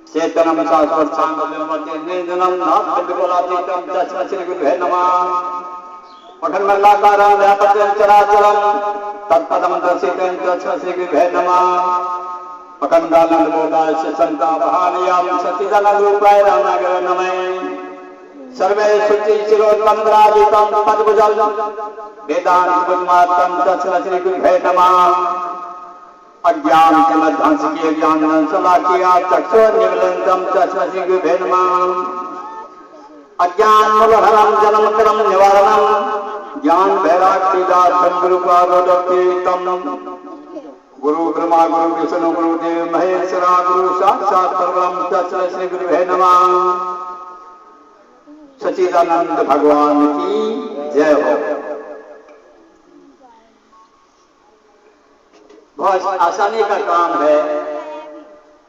चेतनम शाश्वत निर्जनम नाथम श्री गुरुभ्ये नमः। पठन्मल्लाकारं व्यापकं चराचरं तत्पदं दर्शितं श्री गुरुभ्ये नमः। पठन्दानन्दबोधास्य सन्तापहानियां सच्चिदानन्दरूपाय रामाय नमः। सर्वे शुचिशिरोत्तमराजितं पद्भुजं वेदान्तगुरुमार्तं श्री गुरुभ्ये नमः। अज्ञान के मध्यांश की ज्ञान सलाकिया चक्षुर्निवलंतम श्री गुरुभ्ये नमः। अज्ञान मूलहरम जन्म कर्म निवारणम ज्ञान वैराग्यदार्थम गुरु पादोदकीर्तम। गुरु ब्रह्मा गुरु विष्णु गुरु देव महेश्वरा गुरु साक्षात् परब्रह्म श्री गुरुभ्ये नमः। सच्चिदानंद भगवान की जय हो। बहुत आसानी का काम है।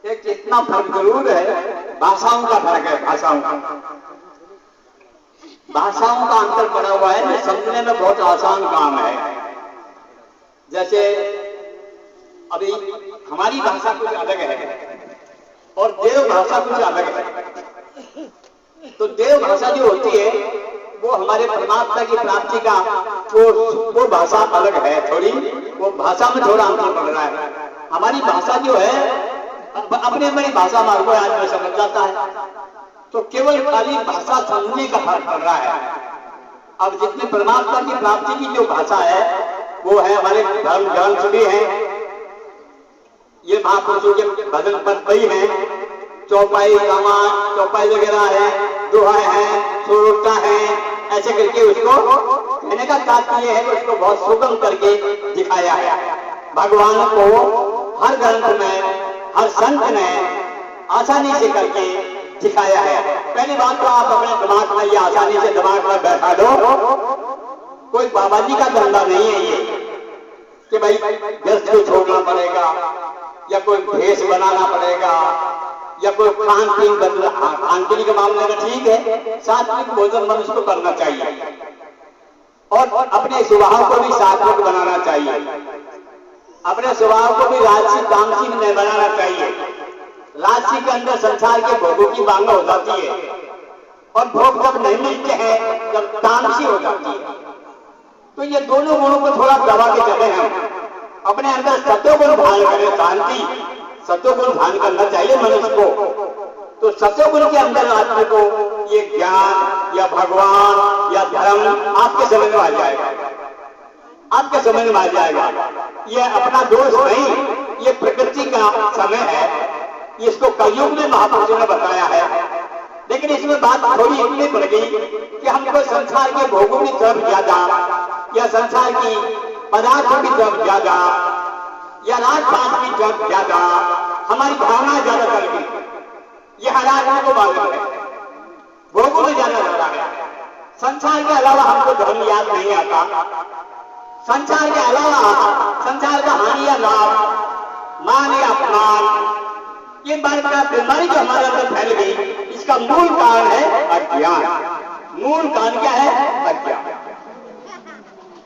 एक इतना फर्क जरूर है, भाषाओं का फर्क है। भाषाओं का अंतर पड़ा हुआ है, समझने में बहुत आसान काम है। जैसे अभी हमारी भाषा कुछ अलग है और देव भाषा कुछ अलग है। तो देव भाषा जो होती है वो हमारे परमात्मा की प्राप्ति का वो भाषा अलग है थोड़ी, वो भाषा में थोड़ा अंतर पड़ रहा है। हमारी भाषा जो है अपनी हमारी भाषा में कोई आदमी समझ जाता है, तो केवल खाली भाषा समझने का फर्क पड़ रहा है। अब जितने परमात्मा की प्राप्ति की जो भाषा है वो है हमारे धर्म ग्रंथ भी है, ये महापुरुषों के भजन पद भी है, चौपाई रामायण चौपाई वगैरह है, दोहा है, सुरोटा है, ऐसे करके उसको कहने का तात्पर्य है कि उसको बहुत सुगम करके दिखाया है। भगवान को हर ग्रंथ में हर संत ने आसानी से करके दिखाया है। पहली बात तो आप अपने दिमाग में ये आसानी से दिमाग में बैठा दो, कोई बाबा जी का धंधा नहीं है ये कि भाई व्यस्त को छोड़ना पड़ेगा या कोई भेष बनाना पड़ेगा या कोई खान पीन बदला। खान पीन के मामले में ठीक है, सात्विक भोजन मनुष्य को करना चाहिए और अपने स्वभाव को भी सात्विक बनाना चाहिए, अपने स्वभाव को भी राजसी तामसी नहीं बनाना चाहिए। राजसी के अंदर संसार के भोगों की मांग हो जाती है और भोग जब नहीं मिलते हैं जब तामसी हो जाती है। तो ये दोनों गुणों को थोड़ा दबा के चले हम अपने अंदर सत्वगुण भान करें, शांति सत्वगुण भान करना चाहिए मनुष्य को। तो सत्वगुण के अंदर आदमी को ये ज्ञान या भगवान या धर्म आपके समझ में आ जाएगा, आपके समझ में आ जाएगा। ये अपना दोष नहीं, ये प्रकृति का समय है, इसको कलयुग में महापुरुषों ने बताया है। लेकिन इसमें बात थोड़ी इतनी पड़ गई कि हमको संसार के भोगों की तरफ ज्यादा या संसार की पदार्थों की तरफ ज्यादा या राजपाट की तरफ ज्यादा हमारी भावना ज्यादा कर गई। ये हर आदमी को मालूम है, भोगों में ज्यादा रहता है। संसार के अलावा हमको धर्म याद नहीं आता, संसार के अलावा संसार का हानि या लाभ, मान या अपमान, ये बीमारी जो हमारे अंदर फैल गई, इसका मूल कारण है अज्ञान। मूल कारण क्या है? अज्ञान।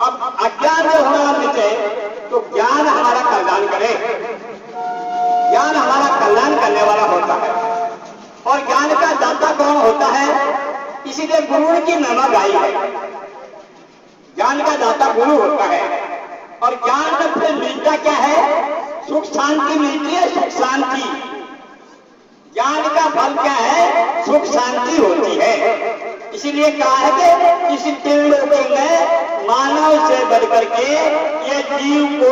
अब अज्ञान जो हमारा मिटे तो ज्ञान हमारा कल्याण करे, ज्ञान हमारा कल्याण करने वाला होता है। और ज्ञान का दाता कौन होता है? इसीलिए गुरु की महिमा गाई है। ज्ञान का दाता गुरु होता है और ज्ञान में फिर मिलता क्या है? सुख शांति मिलती है, सुख शांति। ज्ञान का फल क्या है? सुख शांति होती है। इसीलिए कहा है कि इस त्रिलोक में मानव से बढ़कर के ये जीव को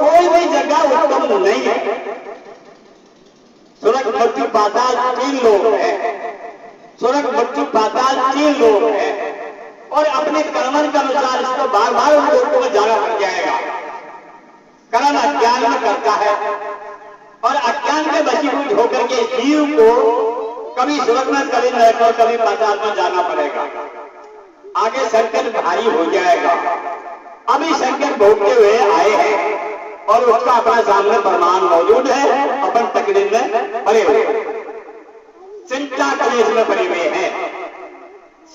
कोई भी जगह उत्तम नहीं है। स्वर्ग मृत्यु पाताल 3 लोक है, स्वर्ग मृत्यु पाताल 3 लोक है और अपने कर्मन के अनुसार इसको बार बार उन लोगों में जाना पड़ जाएगा। कर्म अज्ञान में करता है और अज्ञान में वशीभूत होकर के जीव को कभी सुरत में, कभी लखनऊ, कभी बाजार में जाना पड़ेगा। आगे संकट भारी हो जाएगा। अभी संकट भोगते हुए आए हैं और उसका अपने सामने प्रमाण मौजूद है। अपन तकलीफ में पड़े हुए, चिंता कलेश में पड़े हुए हैं।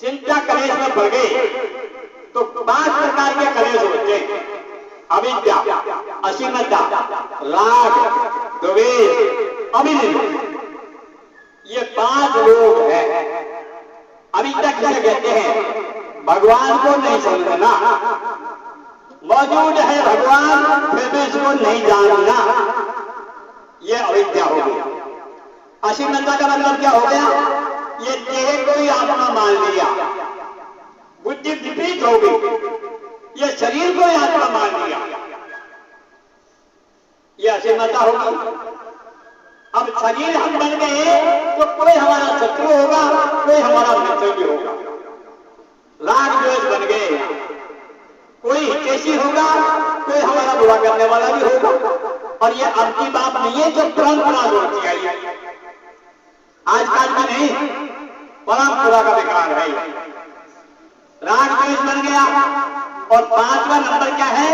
चिंता कलेश में पड़ गए तो 5 प्रकार के कलेश होते हैं। अविद्या, असीमता, राग, द्वेष, अभिनिवेश, ये 5 लोग हैं। अविद्या किसे कहते हैं? भगवान को नहीं समझना, मौजूद है भगवान फिर भी इसको नहीं जानना, ये अविद्या हो गई। असीमता का मतलब क्या हो गया? ये देह को ही आत्मा मान लिया, बुद्धि विपरीत हो गई, ये शरीर को ही आत्मा मान लिया, ये असीमता होगी। अब शरीर हम बन गए तो कोई हमारा शत्रु होगा, कोई हमारा मित्र भी होगा। राग द्वेष बन गए, कोई हितैषी होगा, कोई हमारा बुरा करने वाला भी होगा। और ये अब की बात नहीं है जो परंपरा होती आई है, आजकल में नहीं, परंपरा का विकार है। राग द्वेष बन गया। और 5वां नंबर क्या है?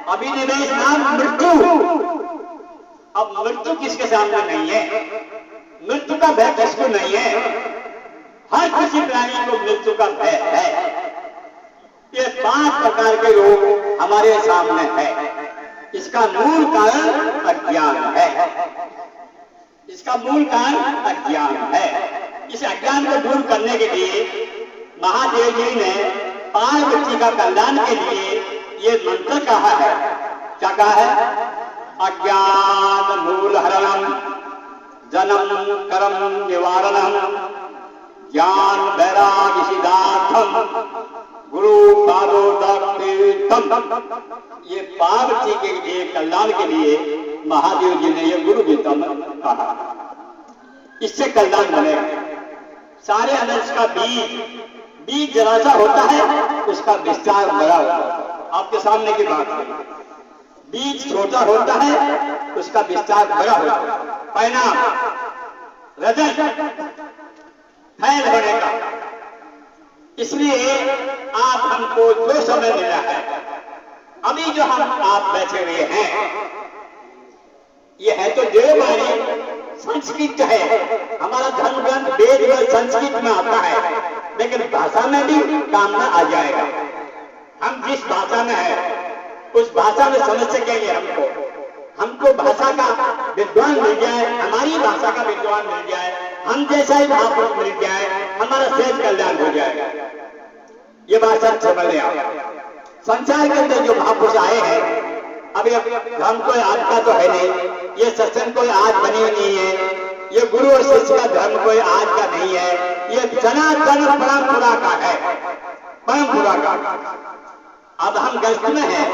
अभिनिवेश नाम मृत्यु। अब मृत्यु किसके सामने नहीं है? मृत्यु का भय किसको नहीं है? हर किसी प्राणी को मृत्यु का भय है। ये 5 प्रकार के रोग हमारे सामने है। इसका मूल कारण अज्ञान है। इसका मूल कारण अज्ञान है। इस अज्ञान को दूर करने के लिए महादेव जी ने पार्वती का कल्याण के लिए ये मंत्र कहा है। क्या कहा है? अज्ञान मूल हरणम, जन्म कर्म निवारणम, ज्ञान वैराग्य सिद्धार्थम, गुरु पादोदकम। ये पार्वती के लिए कल्याण के लिए महादेव जी ने ये गुरु गीता में कहा। इससे कल्याण बनेगा। सारे अनर्थ का बीज जरा सा होता है, उसका विस्तार बड़ा होता है। आपके सामने की बात है, बीज छोटा होता है, उसका विस्तार बड़ा होता है। परिणाम रजत फैल होने का। इसलिए आप हमको जो समय मिला है, अभी जो हम आप बैठे हुए हैं, ये है तो देववाणी संस्कृत है। हमारा धर्म ग्रंथ वेद में संस्कृत में आता है, लेकिन भाषा में भी काम में आ जाएगा। हम जिस भाषा में है उस भाषा में समझ सकेंगे। हमको भाषा का विद्वान मिल जाए, हमारी भाषा का विद्वान मिल जाए, हम जैसा ही महापुरुष मिल जाए, हमारा सहज कल्याण हो जाएगा। ये बात सब समझ लिया। संसार के अंदर जो महापुरुष आए हैं, अभी धर्म कोई आज का तो है नहीं, ये सत्संग कोई आज बनी नहीं है, ये गुरु और शिष्य का धर्म कोई आज का नहीं है, ये सनातन परंपरा का है, परंपरा का। अब हम गश्त में हैं।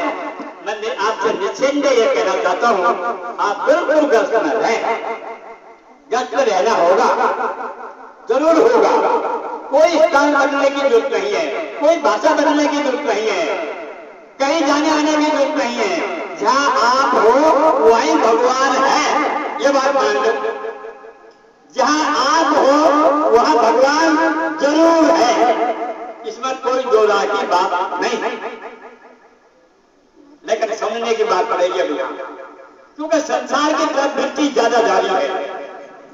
मैं आपसे निश्चिंत ये कहना चाहता हूं, आप बिल्कुल गश्त में रहें। गश्त में रहना होगा, जरूर होगा। कोई स्थान बदलने की जरूरत नहीं है, कोई भाषा बदलने की जरूरत नहीं है, कहीं जाने आने की जरूरत नहीं है। जहां आप हो वहीं भगवान है, ये बात मान लो। जहां आप हो वहां भगवान जरूर है, इसमें कोई दो राह की बात नहीं। लेकिन समझने की बात पड़ेगी अभी, क्योंकि संसार की तरफ वृत्ति ज्यादा जारी है,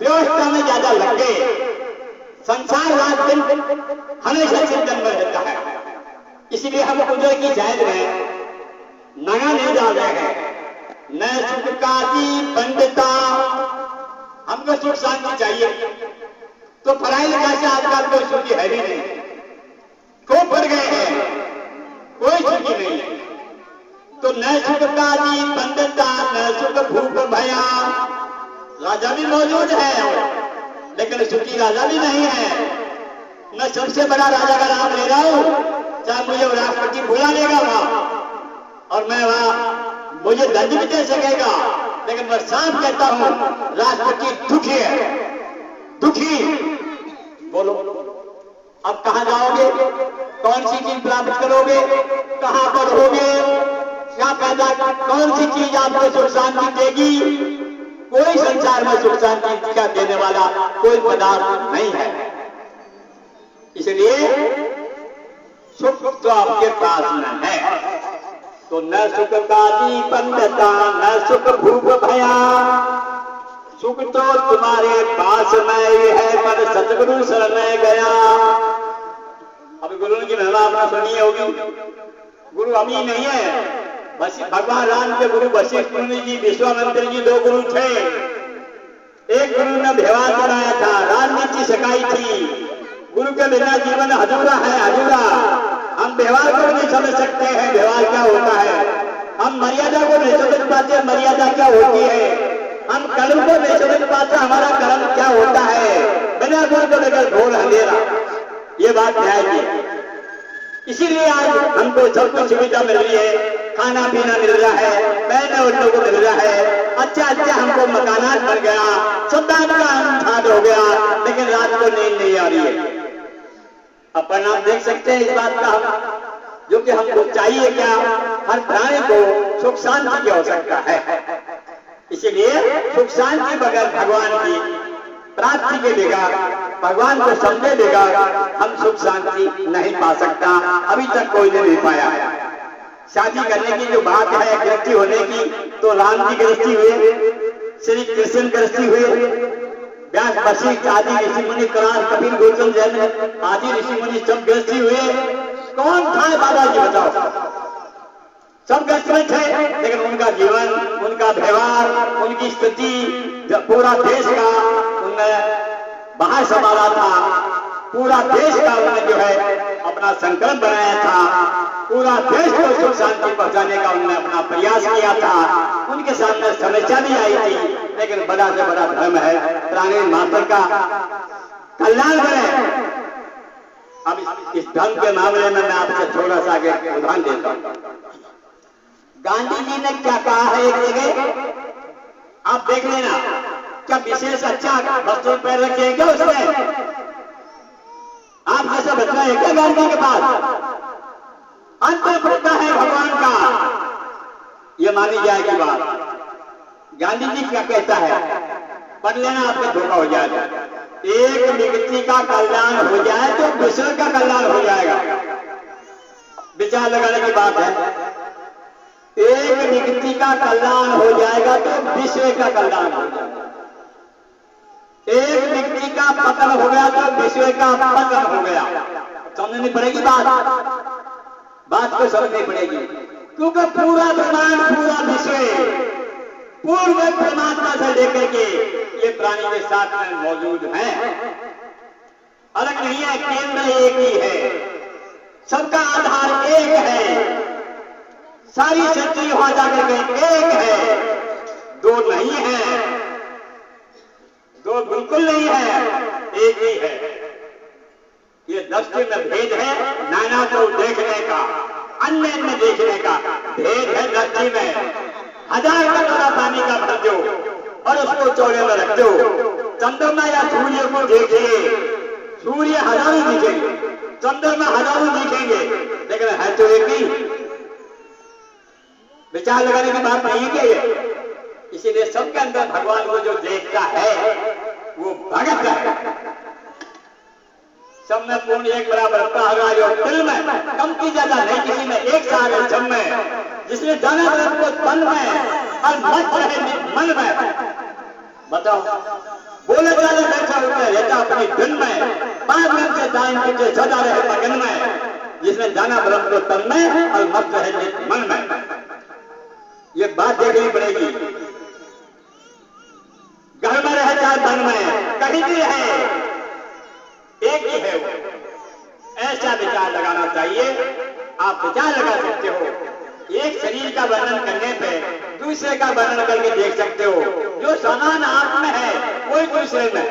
व्यवस्था में ज्यादा लग गए। संसार रात दिन हमेशा चिंतन में रहता है। इसलिए हम उधर की जायज में नया नहीं डाल रहे हैं। न सुख काजी पंडिता, हमको सुख शांति चाहिए। तो पढ़ाई लिखाई से आजकल कोई सुखी है भी नहीं, खूब बढ़ गए हैं, कोई सुखी नहीं है। तो न सुख काजी पंडिता, न सुख भूख भया। राजा भी मौजूद है, लेकिन सुखी राजा भी नहीं है। मैं सबसे बड़ा राजा का नाम ले रहा हूं, चाहे मुझे राष्ट्रपति बुला लेगा वहां, और मैं वहां मुझे दंड भी दे सकेगा, लेकिन मैं साफ कहता हूं राष्ट्रपति दुखी है, दुखी। बोलो अब कहां जाओगे? कौन सी चीज प्राप्त करोगे? कहां पर होगे? क्या पैदा, कौन सी चीज आपको सुख शांति देगी? कोई संसार में सुख शांति का देने वाला कोई पदार्थ नहीं है। इसलिए सुख तो आपके पास में है। तो न सुख कादी पंडता न सुख भूप भया, सुख तो तुम्हारे पास में ही है पर सतगुरु शरण गया। अब गुरु की महिमा आपने सुनी होगी। गुरु हम ही नहीं है, बस भगवान राम के गुरु वशिष्ठ मुनि जी, विश्वामित्र जी 2 गुरु थे। एक गुरु ने व्यवहार कराया था, राजनीति सिखाई थी। गुरु के बिना जीवन अधूरा है, अधूरा। हम व्यवहार को नहीं समझ सकते हैं व्यवहार क्या होता है, हम मर्यादा को नहीं समझ पाते मर्यादा क्या होती है, हम कर्म को नहीं समझ पाते हमारा कर्म क्या होता है। बिना गुरु को लेकर घोर अंधेरा, ये बात ध्यान है। इसीलिए आज हमको सब कुछ सुविधा मिल रही है, खाना पीना मिल रहा है, पहने ओढ़ने को मिल रहा है, अच्छा हमको मकानात बन गया, संतान का अनुष्ठान हो गया, लेकिन रात को नींद नहीं आ रही है। अपन आप देख सकते हैं इस बात का, जो कि हमको चाहिए क्या, हर प्राणी को सुख शांति की आवश्यकता है। इसीलिए सुख शांति बगैर भगवान की प्राप्ति के बिगैर, भगवान को समझे बिगैर हम सुख शांति नहीं पा सकता। अभी तक कोई नहीं पाया। शादी करने की जो बात है गृहस्थी होने की, तो राम जी गृहस्थी हुए, श्री कृष्ण गृहस्थी हुए, व्यास वशिष्ठ आदि ऋषि मुनि, करार कपिल गौतम जैन आदि ऋषि मुनि सब गृहस्थी हुए। कौन था बाबा जी बताओ? सब गृहस्थ में थे, लेकिन उनका जीवन, उनका व्यवहार, उनकी स्थिति, पूरा देश का उनने बाहर संभाला था, पूरा देश का उन्होंने जो है अपना संकल्प बनाया था, पूरा देश को सुख शांति पहुंचाने का उन्होंने अपना प्रयास किया था। उनके सामने समस्या भी आई थी, लेकिन बड़ा से बड़ा धर्म है प्राणी मात्र का कल्याण करे। अब इस धर्म के मामले में मैं आपसे थोड़ा सा आगे उदाहरण देता हूं। गांधी जी ने क्या कहा है एक जगह, आप देख लेना, क्या विशेष अच्छा वस्त्र पैर रखे हैं क्या उसमें? आप जैसा बच्चा है क्या गांधी के पास? अंतर पड़ता है भगवान का, ये मानी जाएगी बात। गांधी जी क्या कहता है, पढ़ लेना, आपका धोखा हो जाएगा। एक व्यक्ति का कल्याण हो जाए तो दूसरे का कल्याण हो जाएगा। विचार लगाने की बात है। एक व्यक्ति का कल्याण हो जाएगा तो विश्व का कल्याण हो जाएगा। एक व्यक्ति का पतन हो गया तो विश्व का पतन हो गया। समझनी पड़ेगी बात को समझनी पड़ेगी, क्योंकि पूरा ब्रह्मांड, पूरा विश्व पूर्व परमात्मा से लेकर के ये प्राणी के साथ में मौजूद हैं, अलग नहीं है, केंद्र एक ही है, सबका आधार एक है, सारी शक्ति वहां जाकर के एक है, दो नहीं है, दो बिल्कुल नहीं है, एक ही है। ये दृष्टि में भेद है, नाना को देखने का, अन्य में देखने का भेद है दृष्टि में। 1000 कटोरा पानी का भर दो और उसको चौड़े में रख दो, चंद्रमा या सूर्य को देखिए, सूर्य हजारों दिखेंगे, चंद्रमा हजारों दिखेंगे, लेकिन है तो एक ही। विचार लगाने की बात नहीं है क्या ये? इसीलिए सबके अंदर भगवान को जो देखता है वो भगत है। सब में पूर्ण एक बराबर होगा। जो दिल में कम की ज्यादा नहीं, किसी में एक सागर सब में, जिसने जाना धर्म को तन में और मत रहे मन में। बताओ, बोले जाने बैठा होकर रहता अपनी दिन में, 5 दिन से दान पीछे सदा रहे मगन में, जिसने जाना धर्म को तन में और मत रहे मन में। ये बात देखनी पड़ेगी। घर में रहे चाहे वन में, कहीं भी रहे, एक ही है वो। ऐसा विचार लगाना चाहिए। आप विचार लगा सकते हो। एक शरीर का वर्णन करने पे दूसरे का वर्णन करके देख सकते हो। जो समान आत्म है वही दूसरे में,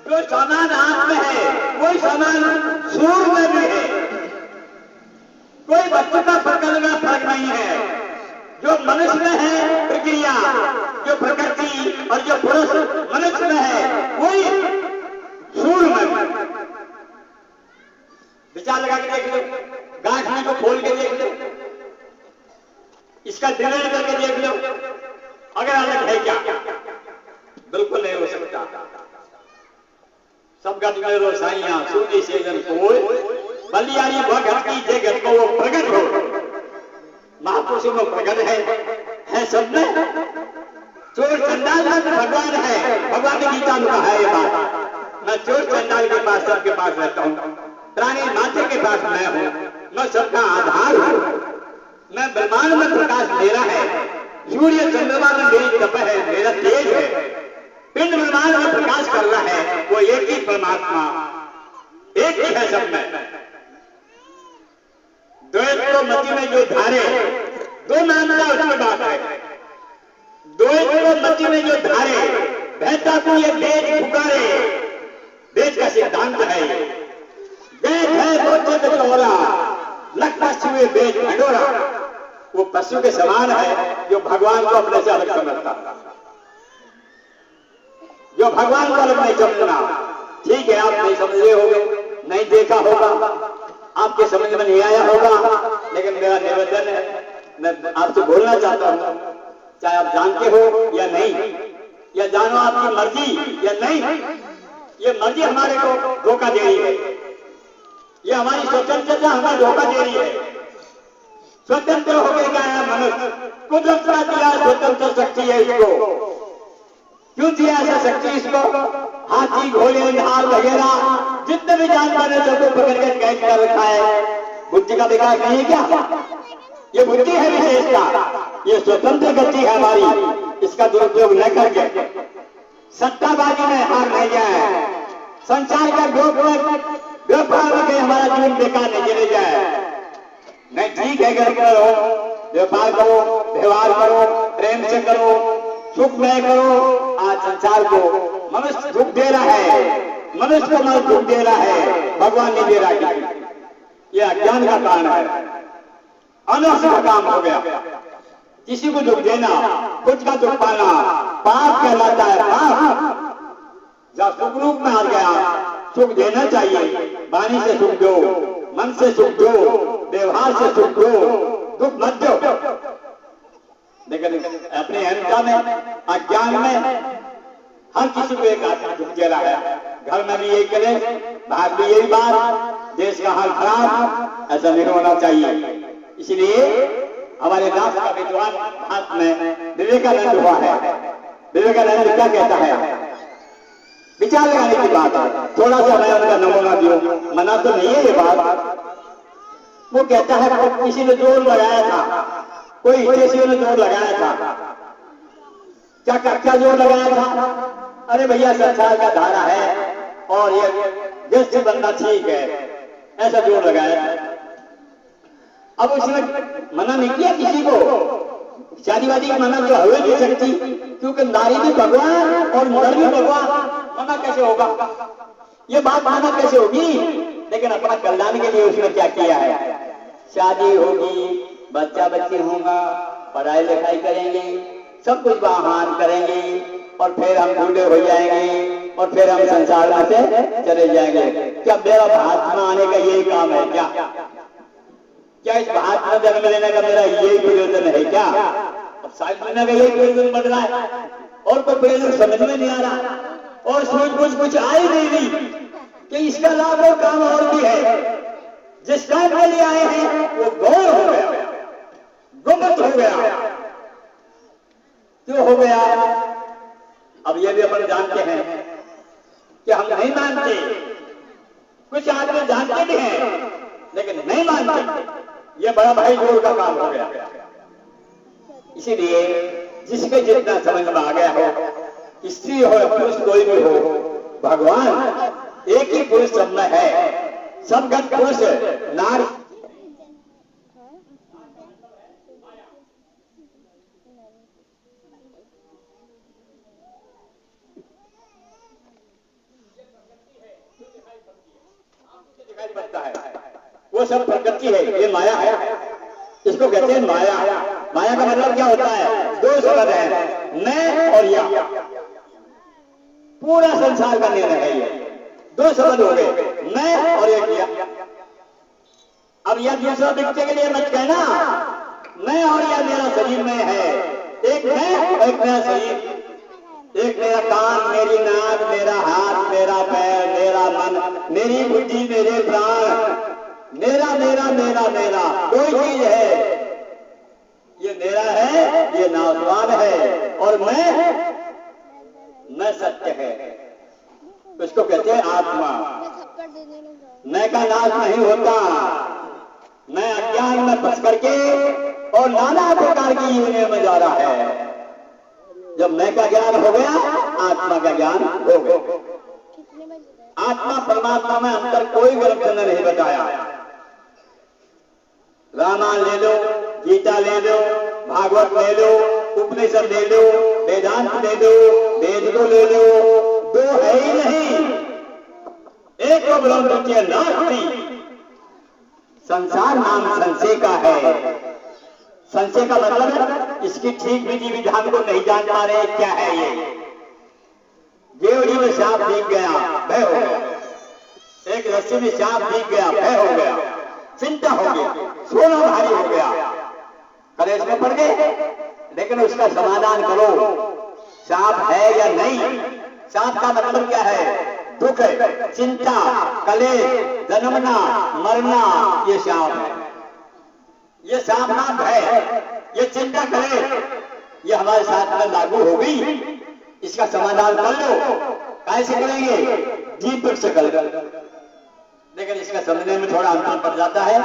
जो समान आत्म है वही समान सूर्य में भी है। कोई वस्तु का प्रकरण में फर्क नहीं है। जो मनुष्य में है प्रक्रिया, जो प्रकृति और जो पुरुष मनुष्य में है वही सूर्य में। विचार लगा के देख लो, गांठनी को खोल के देख लो, इसका डिजाइन करके देख लो, अगर अलग है क्या? सब गट में रोसाइयां सोने से जन कोई बलियारी वह घट की जे घट को वो प्रकट हो। महापुरुषों में प्रकट है सब में। चोर चंडाल में भगवान है। भगवान ने गीता में कहा है ये बात। मैं चोर चंडाल के पास सबके पास रहता हूँ, प्राणी मात्र के पास मैं हूँ, मैं सबका आधार हूँ, मैं ब्रह्मांड में प्रकाश मेरा है, सूर्य चंद्रमा में मेरी तप है, मेरा तेज है, पिंड ब्रह्मांड में प्रकाश कर रहा है, वो एक ही परमात्मा एक ही है सब में। द्वैत को मति में जो धारे, दो मानता उसमें बात है। द्वैत को मति में जो धारे, बहता को ये वेद पुकारे, वेद का सिद्धांत है। वेद है दो चित चौरा, लख पशु वेद भंडोरा। वो पशु के समान है जो भगवान को अपने से अलग समझता, जो भगवान को अलग नहीं समझना। ठीक है, आप नहीं समझ रहे होगे, नहीं देखा होगा, आपके समझ में नहीं आया होगा, लेकिन मेरा निवेदन है, मैं आपसे बोलना चाहता हूं, चाहे आप जानते हो या नहीं, या जानो आपकी मर्जी या नहीं, ये मर्जी हमारे को धोखा दे रही है, ये हमारी स्वतंत्रता हमें धोखा दे रही है। स्वतंत्र हो गया है मनुष्य, कुदरत का दिया स्वतंत्र शक्ति है इसको। क्यों दिया ऐसा शक्ति इसको? हाथी घोड़े नाल वगैरह जितने भी जानवर है सबको पकड़ के कैद कर रखा है। बुद्धि का विकास नहीं है क्या? ये बुद्धि है विशेषता, ये स्वतंत्र गति है हमारी, इसका दुरुपयोग न करके सत्ताबाजी में हार नहीं जाए, संसार का व्यापार में हमारा जीवन बेकार नहीं चले जाए। नहीं, ठीक है, घर करो, व्यापार करो, व्यवहार करो, प्रेम से करो, सुख में करो। आज संसार को मनुष्य दुख दे रहा है, मनुष्य को मन दुख दे रहा है, भगवान नहीं दे रहा है। ये अज्ञान का कारण है, अनवसर का काम हो गया। किसी को दुख देना, खुद का दुख पाना पाप कहलाता है। पाप जब सुख रूप में आ गया, सुख देना चाहिए, वाणी से सुख दो, मन से सुख दो, व्यवहार से सुख दो, दुख मत दो। लेकिन अपनी अहंता में, अज्ञान में हर किसी को एक आदमी दुख दे रहा है। घर में भी यही करें, बाहर भी यही बात, देश का हाल खराब, ऐसा नहीं होना चाहिए। इसलिए हमारे दास का विद्वान हाथ में विवेकानंद हुआ है। विवेकानंद क्या कहता है? विचार लगाने की बात है, थोड़ा सा मैं उनका नमूना दियो, मना तो नहीं है ये बात। वो कहता है किसी ने जोर लगाया था, कोई हितेशियों ने जोर लगाया था। क्या जोर लगाया था? अरे भैया संसार का धारा है और ये देश से बनना ठीक है, ऐसा जोर लगाया था। अब उसने मना नहीं किया किसी को, शादीवादी की मना जो हुए नहीं सकती, क्योंकि नारी भी भगवान और नर भी भगवान, मना कैसे होगा? ये बात माना कैसे होगी? लेकिन अपना कल्याण के लिए उसने क्या किया है? शादी होगी, बच्चा बच्चे होगा, पढ़ाई लिखाई करेंगे, सब कुछ वाहन करेंगे और फिर हम बूढ़े हो जाएंगे और फिर हम संसार में से चले जाएंगे। क्या मेरा भारत में आने का यही काम है क्या? क्या इस भारत में जन्म लेने का मेरा यही प्रयोजन है क्या? अब साइड लेने का यही प्रयोजन बन रहा है और कोई प्रयोजन समझ में नहीं आ रहा और सूझबूझ कुछ आ ही नहीं कि इसका लाभ और काम और भी है। जिस काम के लिए आए हैं वो गौर हो गया, गुमत हो गया। क्यों हो गया? अब ये भी अपन जानते हैं कि हम नहीं मानते, कुछ आदमी जानते भी हैं लेकिन नहीं मानते। ये बड़ा भाई जोर का काम हो गया। इसीलिए जिसके जितना समझ में आ गया हो, स्त्री हो पुरुष कोई भी हो, भगवान एक ही पुरुष सब में है। सब गण पुरुष नारी बनता है, वो सब प्रकृति है, ये माया है। इसको कहते हैं माया। माया का मतलब क्या होता है? दो शब्द है, मैं और या। पूरा संसार का निर्णय है ये, दो शब्द हो गए, मैं और एक या। अब यह दूसरा व्यक्ति के लिए मत कहना, मैं और या मेरा शरीर में है, एक मैं और एक मेरा शरीर। एक मेरा कान, मेरी नाक, मेरा हाथ, मेरा पैर, मेरा मन, मेरी बुद्धि, मेरे प्राण, मेरा मेरा मेरा मेरा कोई चीज है, ये मेरा है, ये नाशवान है, और मैं सत्य है। उसको कहते हैं आत्मा। मैं का नाश नहीं होता। मैं अज्ञान में फंस करके और नाना प्रकार की योनियों में जा रहा है। जब मैं का ज्ञान हो गया, आत्मा का ज्ञान हो गया। आत्मा परमात्मा में अंतर कोई ग्रंथ ने नहीं बताया। रामायण ले लो, गीता ले लो, भागवत ले लो, उपनिषद ले लो, वेदांत ले लो, वेद को ले लो, दो है ही नहीं। एक को ब्रह्म नास्ति। संसार नाम संशय का है। संशय का मतलब इसकी ठीक विधि विधान को नहीं जान पा रहे, क्या है ये। गेवड़ी में सांप दिख गया, भय हो गया। एक रस्सी में सांप दिख गया, भय हो गया, चिंता हो गया, सोना भारी हो गया, कलेश में पड़ गए। लेकिन उसका समाधान करो, सांप है या नहीं। सांप का मतलब क्या है? दुख, चिंता, कलेश, जन्मना, मरना, ये सांप है। ये सांप नाम है, ये चिंता कलेश, ये हमारे साथ में लागू हो गई। इसका समाधान कर लो। कैसे करेंगे? दीपक से कर लो। लेकिन इसका समझने में थोड़ा अंतर पड़ जाता है।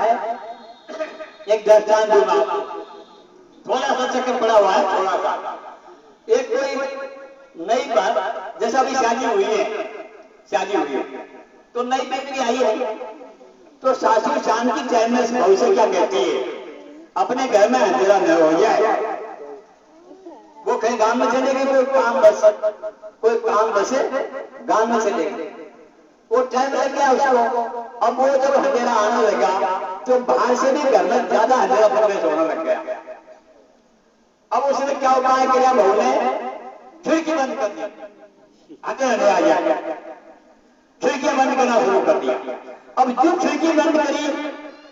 एक दृष्टांत दूंगा, थोड़ा सा चक्कर पड़ा हुआ है, थोड़ा सा। एक कोई नई बात, जैसा अभी शादी हुई है, तो नई बेटी आई है, तो सासू शांति चैन में बहू से क्या कहती है? अपने घर में अंधेरा न हो जाए। वो कहीं गांव में चलेगी, कोई काम बसे गांव में चलेगी। वो टाइम लग गया उसको। अब वो जब अंधेरा आने लगा तो बाहर से भी घर में ज्यादा अंधेरा प्रवेश होने लग गया। अब उसने क्या उपाय किया? बहू ने खिड़की बंद कर दी, अंधेरा आ गया, खिड़कियां बंद करना शुरू कर दिया। अब जो खिड़की बंद करी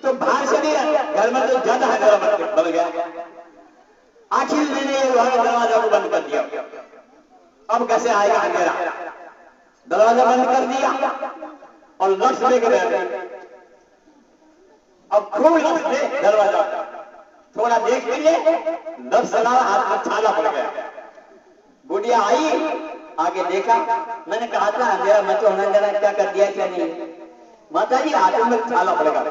तो बाहर से भी घर में तो ज्यादा अंधेरा बन गया। आखिर मैंने ये दरवाजा को बंद कर दिया। अब कैसे आएगा अंधेरा? दरवाजा बंद कर दिया और लक्ष्य लेके बैठ गए। अब खूब लक्ष्य दरवाजा थोड़ा देख लिए, लक्ष्य हाथ में छाला पड़ गया। बुढ़िया आई, आगे देखा, मैंने कहा था अंधेरा मत होने देना, क्या कर दिया क्या नहीं? माता जी हाथ में छाला पड़ेगा,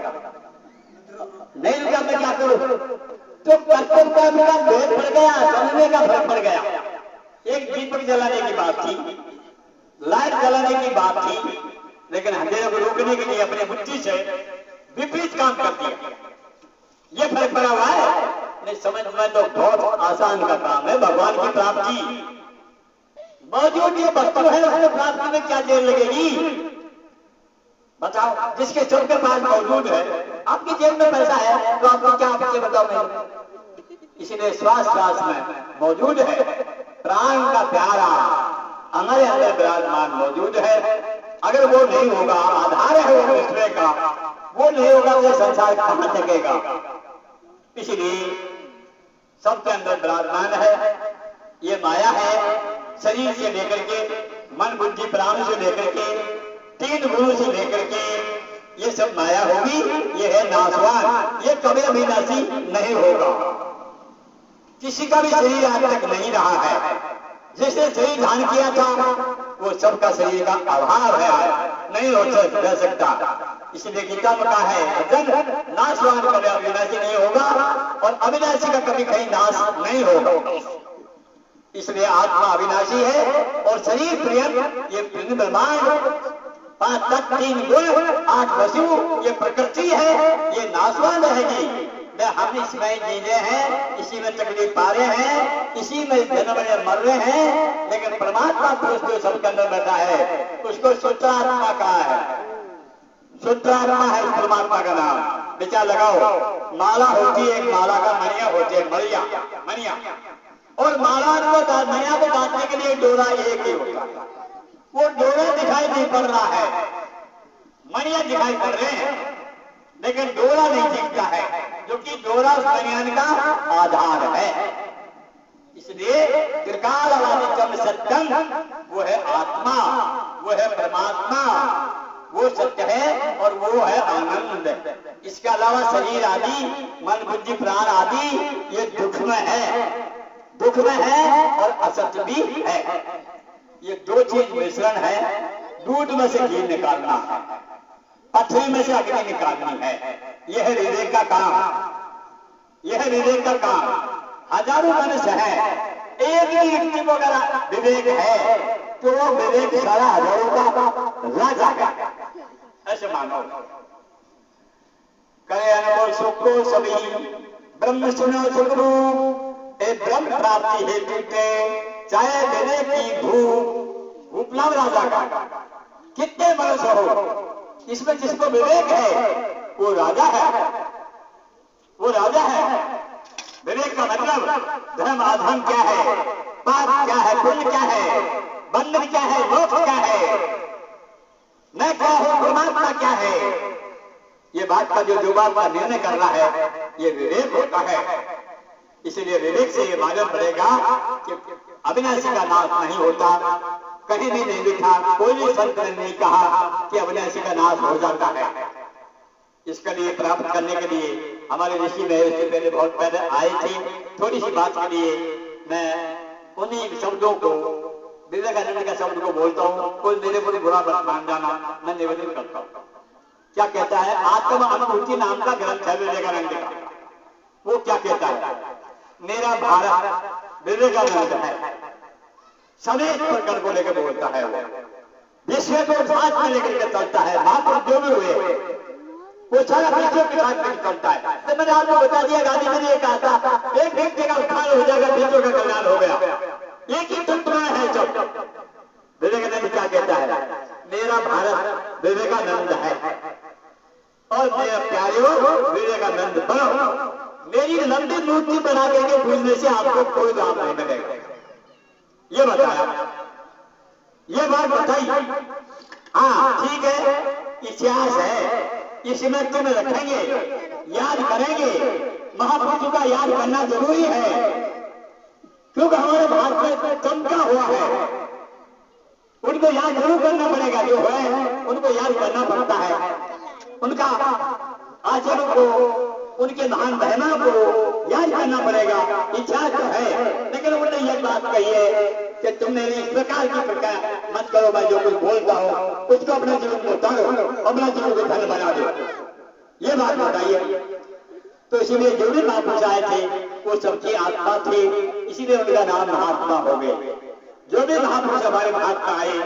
नहीं रुका, मैं क्या करूं? तो कर्तव्य का मेरा भेद पड़ गया, समझने का फर्क पड़ गया। एक दीपक जलाने की बात थी, लाइट जलाने की बात थी, लेकिन अंधेरे को रोकने के लिए अपने बुद्धि से विपरीत काम कर दिया। ये फर्क पड़ा हुआ है। नहीं समझ में तो बहुत आसान का काम है। भगवान की प्राप्ति मौजूद ये वस्तु है, उसको प्राप्ति में क्या देर लगेगी? बताओ, जिसके सब के पास मौजूद है। आपकी जेब में पैसा है तो आपको क्या आपसे बताओ नहीं? इसीलिए श्वास श्वास में मौजूद है, प्राण का प्यारा हमारे अंदर विराजमान मौजूद है। अगर वो नहीं होगा, आधार है वो दूसरे का, वो नहीं होगा तो संसार कहां टिकेगा? इसलिए सबके अंदर विराजमान है। ये माया है, शरीर से लेकर के मन बुद्धि प्राण से लेकर के तीन गुणों से लेकर के ये सब माया होगी। ये है नाशवान, ये कभी अविनाशी नहीं होगा। किसी का भी शरीर आज तक नहीं रहा है। जिसने शरीर धारण किया था वो सबका शरीर का अभाव है, नहीं रह सकता। इसलिए गीता में कहा है अजन नाशवान कभी अविनाशी नहीं होगा और अविनाशी का कभी कहीं नाश नहीं होगा। इसलिए आत्मा अविनाशी है और शरीर प्रियम, ये ब्रह्मांड, 5 तत्व 3 गुण 8 वसु, ये प्रकृति है, ये नाशवान रहेगी। हम इसमें जीने हैं, इसी में तकलीफ पा रहे हैं, इसी में जन्म मर रहे हैं। लेकिन परमात्मा पुरुष जो सबके अंदर बैठा है उसको शुद्ध आत्मा कहा है। शुद्ध आत्मा है उस परमात्मा का नाम। विचार लगाओ, माला होती है, एक माला का मणिया होती है, मणिया, और माला को मणिया को बांधने के लिए डोरा एक ही होता है। वो डोरा दिखाई नहीं पड़ रहा है, मणिया दिखाई पड़ रहे हैं, लेकिन डोरा नहीं दिखता है, जो कि डोरा उस बनियान का आधार है। इसलिए त्रिकालवादितम सत्यम, वो है आत्मा, वो है परमात्मा, वो सत्य है और वो है आनंद। इसके अलावा शरीर आदि, मन बुद्धि प्राण आदि ये दुख में है, दुख में है और असत्य भी है। ये दो चीज मिश्रण है। दूध में से घी निकालना है, पथरी में से अग्नि निकालनी है। यह है विवेक का काम, यह है विवेक का काम। हजारों मनुष्य है, एक ही व्यक्ति को अगर विवेक है तो वो विवेक सारा हजारों का राजा है, ऐसे मानो। करे अनुभव सुख को सभी ब्रह्म सुनो सुखरू, ए ब्रह्म प्राप्ति हेतु के चाहे देने की भूप उपलब्ध राजा का। कितने मनुष्य हो, इसमें जिसको विवेक है वो राजा है, वो राजा है। विवेक का मतलब धर्म अधर्म क्या है, पाप क्या है, पुण्य क्या है, बंधन क्या है, मोक्ष क्या है, मैं क्या हूं, परमात्मा क्या है, ये बात का जो बात का निर्णय कर रहा है ये विवेक होता है। इसलिए विवेक से ये मालूम पड़ेगा कि अविनाशी का नाश नहीं होता। कहीं भी नहीं लिखा, कोई भी संत ने नहीं कहा कि अविनाशी का नाश हो जाता है। इसके लिए प्राप्त करने के लिए हमारे ऋषि में इससे पहले बहुत पहले आए थे। थोड़ी सी बात के लिए मैं उन्हीं शब्दों को, विवेकानंद का शब्द को बोलता हूँ। कोई मेरे को बुरा मान जाना, मैं निवेदन करता हूँ। क्या कहता है? आत्म अनुभूति नाम का ग्रंथ है विवेकानंद का। वो क्या कहता है? मेरा भारत विवेकानंद है, सदैव प्रकरण को लेकर बोलता है। वो विश्व को साथ में लेकर के चलता है। महापुरुष जो भी हुए वो सारा विश्व के साथ में चलता है। तो मैंने आपको बता दिया, गांधी जी ने कहा था एक व्यक्ति का उत्थान हो जाएगा, विश्व का कल्याण हो गया। एक ही तत्व है सब। विवेकानंद क्या कहता है? मेरा भारत विवेकानंद है और मेरा प्यारियों विवेकानंद बनो। मेरी लंबी मूर्ति बना करके पूजने से आपको कोई लाभ नहीं मिलेगा। ये बताया, ये बात बताई। हाँ ठीक है, इतिहास है, इसमें तुम्हें रखेंगे, याद करेंगे। महापुरुषों का याद करना जरूरी है, क्योंकि हमारे भारत में चमका हुआ है। उनको याद जरूर करना पड़ेगा, जो है उनको याद करना पड़ता है। उनका आचरण को, उनके महान बहनों को याद करना पड़ेगा। इतिहास तो है, लेकिन उन्होंने यह बात कही है कि तुमने इस प्रकार की प्रकार मत करो। मैं जो कुछ बोलता हूँ उसको अपने जीवन को उतारो, अपना जीवन को धन बना दो। ये बात बताइए। तो इसीलिए जो भी महापुरुष आए थे वो सबकी आत्मा थे, इसीलिए उनका नाम महात्मा हो गए। जो भी महापुरुष हमारे भारत में आए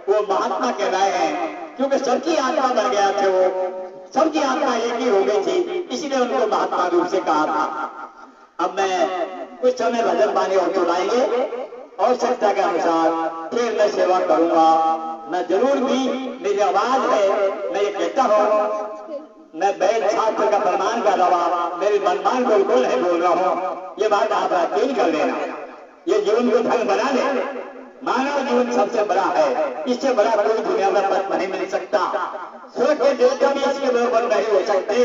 वो महात्मा कहलाए हैं, क्योंकि सबकी आत्मा बन गया थे। वो सबकी आत्मा एक ही हो गई थी, इसीलिए उनको महात्मा रूप से कहा था। अब मैं कुछ समय भजन पानी और चलाएंगे, आवश्यकता के अनुसार फिर मैं सेवा करूंगा। मैं जरूर भी, मेरी आवाज है, मैं ये कहता हूँ, मैं वैद शास्त्र का प्रमाण कर रहा हूं, मेरी मनमान बिल्कुल है बोल रहा हूँ। ये बात आप यकीन कर लेना। ये जीवन को धन बना ले। मानव जीवन सबसे बड़ा है, इससे बड़ा कोई दुनिया में पद नहीं मिल सकता। स्वर्ग के देवता भी इसके बराबर नहीं हो सकते।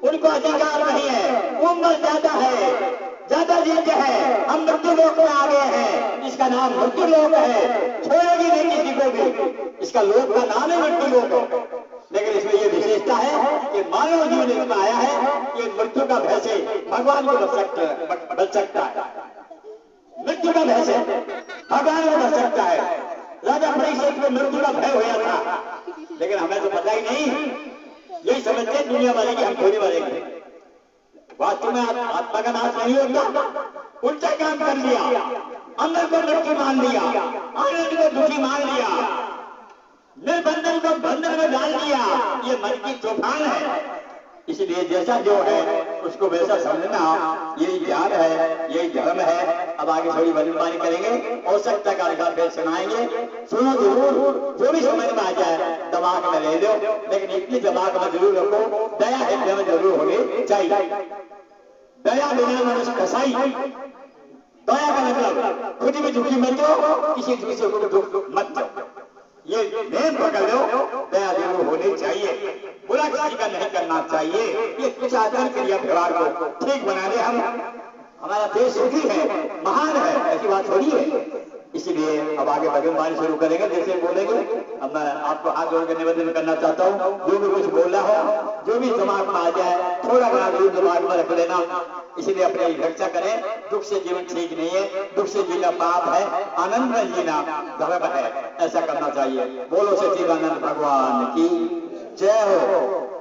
उनको अधिकार नहीं है, उम्र ज्यादा है, ज्यादा जीते हैं। हम मृत्यु लोक में आ गए हैं, इसका नाम मृत्यु लोक है। छोड़ेगी नहीं किसी को भी, इसका लोक का नाम है मृत्यु लोक। लेकिन इसमें यह विशेषता है कि मानव जीवन इसमें आया है कि मृत्यु का भय से भगवान को बच सकता है। मृत्यु का भय से भगवान को बच सकता है। राजा परीक्षित को मृत्यु का भय हुआ था, लेकिन हमें तो पता ही नहीं। यही समझते दुनिया वाले की हम खोने वाले थे। वास्तव में आत्मा का नाश नहीं होता, उल्टा काम कर लिया। अंदर को मृत्यु मान लिया, आनंद को दुखी मान लिया, निर्बंधन को बंधन में डाल दिया। ये मन की तूफान है। इसलिए जैसा जो है उसको वैसा समझना, यही ज्ञान है, यही धर्म है। अब आगे थोड़ी भजनवाणी करेंगे, आवश्यकता का अनुसार फिर सुनाएंगे। सुनो जरूर, जो भी समझ में आ जाए दिमाग में ले लो, लेकिन इतनी दिमाग में जरूर रखो, दया हृदय में जरूर होनी चाहिए। दया बिना मनुष्य कसाई। दया का मतलब खुद भी दुखी मत हो, किसी दूसरे को दुख मत दो। ये नेम पकड़ लो, दया जरूर होनी चाहिए। बुरा किसी का नहीं करना चाहिए। ये कुछ आचरण क्रिया व्यवहार को ठीक बना ले हम। हमारा देश सुखी है, महान है, ऐसी बात थोड़ी है। इसीलिए अब आगे भजन वाणी शुरू करेंगे, जैसे बोलेंगे। अब मैं आपको हाथ जोड़ के निवेदन करना चाहता हूँ, जो भी कुछ बोला हो, जो भी दिमाग में आ जाए, थोड़ा घना दूर दिमाग में रख लेना। इसीलिए अपनी रक्षा करें। दुख से जीवन ठीक नहीं है, दुख से जीना पाप है, आनंद में जीना धर्म है, ऐसा करना चाहिए। बोलो सच्चिदानंद भगवान की जय हो।